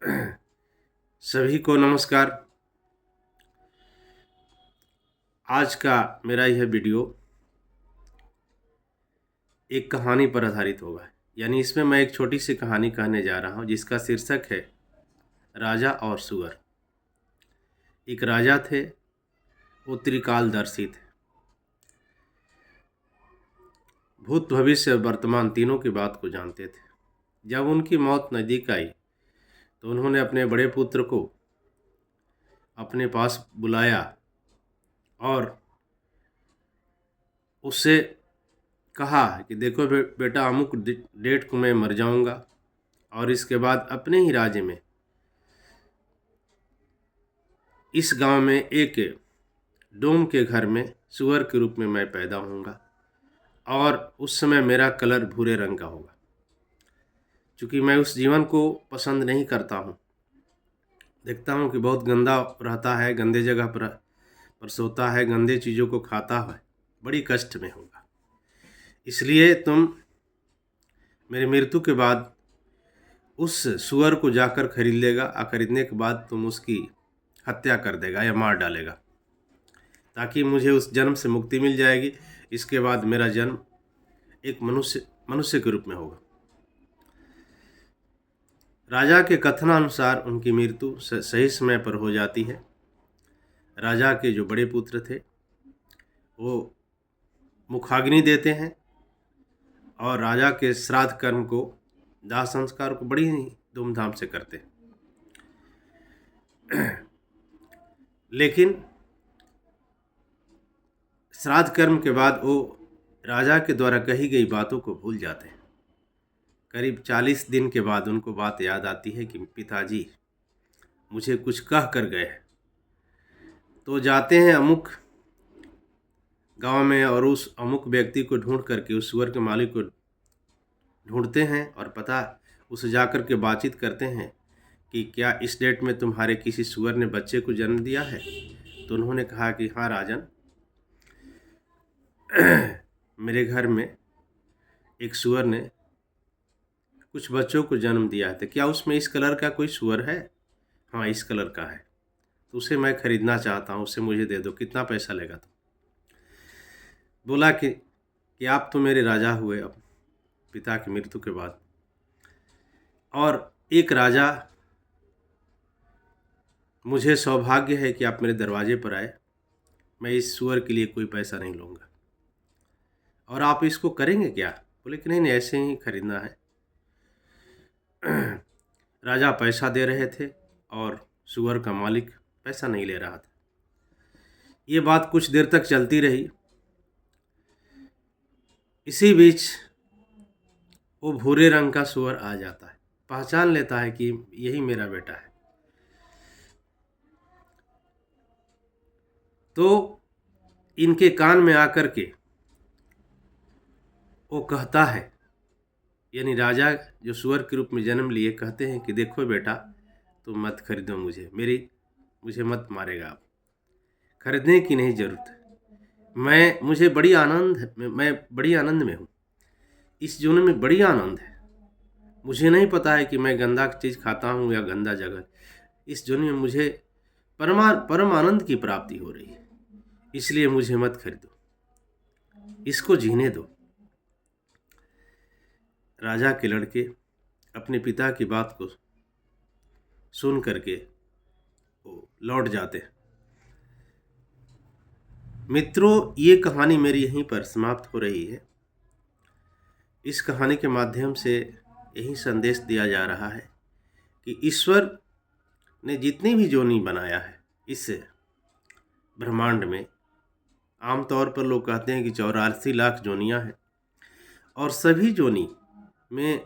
सभी को नमस्कार। आज का मेरा यह वीडियो एक कहानी पर आधारित होगा। यानी इसमें मैं एक छोटी सी कहानी कहने जा रहा हूँ जिसका शीर्षक है राजा और सुअर। एक राजा थे, वो त्रिकालदर्शी थे। भूत, भविष्य और वर्तमान तीनों की बात को जानते थे। जब उनकी मौत नज़दीक आई तो उन्होंने अपने बड़े पुत्र को अपने पास बुलाया और उससे कहा कि देखो बेटा, अमुक डेट को मैं मर जाऊंगा और इसके बाद अपने ही राज्य में इस गांव में एक डोम के घर में सुअर के रूप में मैं पैदा होऊंगा और उस समय मेरा कलर भूरे रंग का होगा। क्योंकि मैं उस जीवन को पसंद नहीं करता हूँ, देखता हूँ कि बहुत गंदा रहता है, गंदे जगह पर सोता है, गंदे चीज़ों को खाता है, बड़ी कष्ट में होगा। इसलिए तुम मेरी मृत्यु के बाद उस सुअर को जाकर खरीद लेगा और खरीदने के बाद तुम उसकी हत्या कर देगा या मार डालेगा, ताकि मुझे उस जन्म से मुक्ति मिल जाएगी। इसके बाद मेरा जन्म एक मनुष्य के रूप में होगा। राजा के कथनानुसार उनकी मृत्यु सही समय पर हो जाती है। राजा के जो बड़े पुत्र थे वो मुखाग्नि देते हैं और राजा के श्राद्ध कर्म को, दाह संस्कार को बड़ी ही धूमधाम से करते हैं। लेकिन श्राद्ध कर्म के बाद वो राजा के द्वारा कही गई बातों को भूल जाते हैं। करीब 40 दिन के बाद उनको बात याद आती है कि पिताजी मुझे कुछ कह कर गए हैं। तो जाते हैं अमुक गांव में और उस अमुक व्यक्ति को ढूंढ करके, उस सुअर के मालिक को ढूंढते हैं और पता उसे जाकर के बातचीत करते हैं कि क्या इस डेट में तुम्हारे किसी सुअर ने बच्चे को जन्म दिया है। तो उन्होंने कहा कि हाँ राजन, मेरे घर में एक सुअर ने कुछ बच्चों को जन्म दिया है। तो क्या उसमें इस कलर का कोई सुअर है? हाँ, इस कलर का है। तो उसे मैं खरीदना चाहता हूँ, उसे मुझे दे दो, कितना पैसा लेगा? तो बोला कि आप तो मेरे राजा हुए अब पिता की मृत्यु के बाद, और एक राजा, मुझे सौभाग्य है कि आप मेरे दरवाजे पर आए। मैं इस सुअर के लिए कोई पैसा नहीं लूँगा। और आप इसको करेंगे क्या? बोले कि नहीं, ऐसे ही खरीदना है। राजा पैसा दे रहे थे और सुअर का मालिक पैसा नहीं ले रहा था। ये बात कुछ देर तक चलती रही। इसी बीच वो भूरे रंग का सुअर आ जाता है, पहचान लेता है कि यही मेरा बेटा है। तो इनके कान में आकर के वो कहता है, यानी राजा जो सुअर के रूप में जन्म लिए कहते हैं कि देखो बेटा, तुम मत खरीदो मुझे मत मारेगा आप, खरीदने की नहीं ज़रूरत है। मैं बड़ी आनंद में हूँ, इस जीवन में बड़ी आनंद है। मुझे नहीं पता है कि मैं गंदा चीज़ खाता हूँ या गंदा जगह। इस जीवन में मुझे परम आनंद की प्राप्ति हो रही है, इसलिए मुझे मत खरीदो, इसको जीने दो। राजा के लड़के अपने पिता की बात को सुन करके वो लौट जाते हैं। मित्रों, ये कहानी मेरी यहीं पर समाप्त हो रही है। इस कहानी के माध्यम से यही संदेश दिया जा रहा है कि ईश्वर ने जितनी भी जोनी बनाया है इस ब्रह्मांड में, आमतौर पर लोग कहते हैं कि 84 लाख जोनियाँ हैं, और सभी जोनी में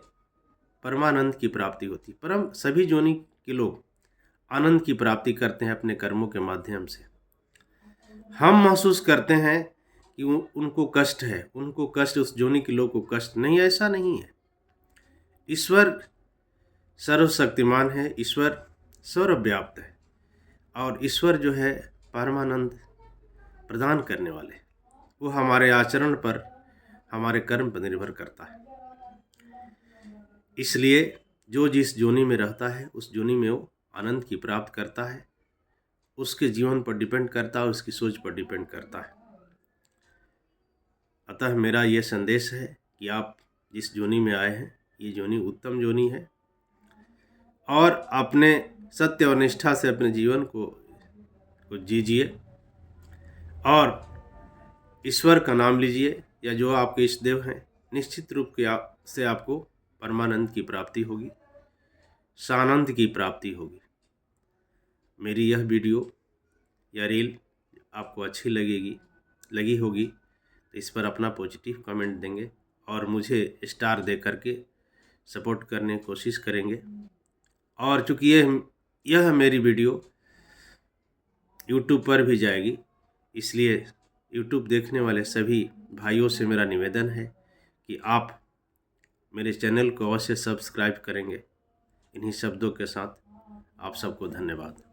परमानंद की प्राप्ति होती है। सभी जोनी के लोग आनंद की प्राप्ति करते हैं अपने कर्मों के माध्यम से। हम महसूस करते हैं कि उनको कष्ट है, उनको कष्ट, उस जोनी के लोग को कष्ट नहीं, ऐसा नहीं है। ईश्वर सर्वशक्तिमान है, ईश्वर सर्वव्याप्त है, और ईश्वर जो है परमानंद प्रदान करने वाले, वो हमारे आचरण पर, हमारे कर्म पर निर्भर करता है। इसलिए जो जिस जोनी में रहता है उस जोनी में वो आनंद की प्राप्त करता है। उसके जीवन पर डिपेंड करता है, उसकी सोच पर डिपेंड करता है। अतः मेरा ये संदेश है कि आप जिस जोनी में आए हैं ये जोनी उत्तम जोनी है, और अपने सत्य और निष्ठा से अपने जीवन को जीजिए और ईश्वर का नाम लीजिए या जो आपके इष्ट देव हैं। निश्चित रूप से आपको परमानंद की प्राप्ति होगी, सानंद की प्राप्ति होगी। मेरी यह वीडियो या रील आपको अच्छी लगी होगी तो इस पर अपना पॉजिटिव कमेंट देंगे और मुझे स्टार दे करके सपोर्ट करने की कोशिश करेंगे। और चूँकि यह मेरी वीडियो यूट्यूब पर भी जाएगी, इसलिए यूट्यूब देखने वाले सभी भाइयों से मेरा निवेदन है कि आप मेरे चैनल को अवश्य सब्सक्राइब करेंगे। इन्हीं शब्दों के साथ आप सबको धन्यवाद।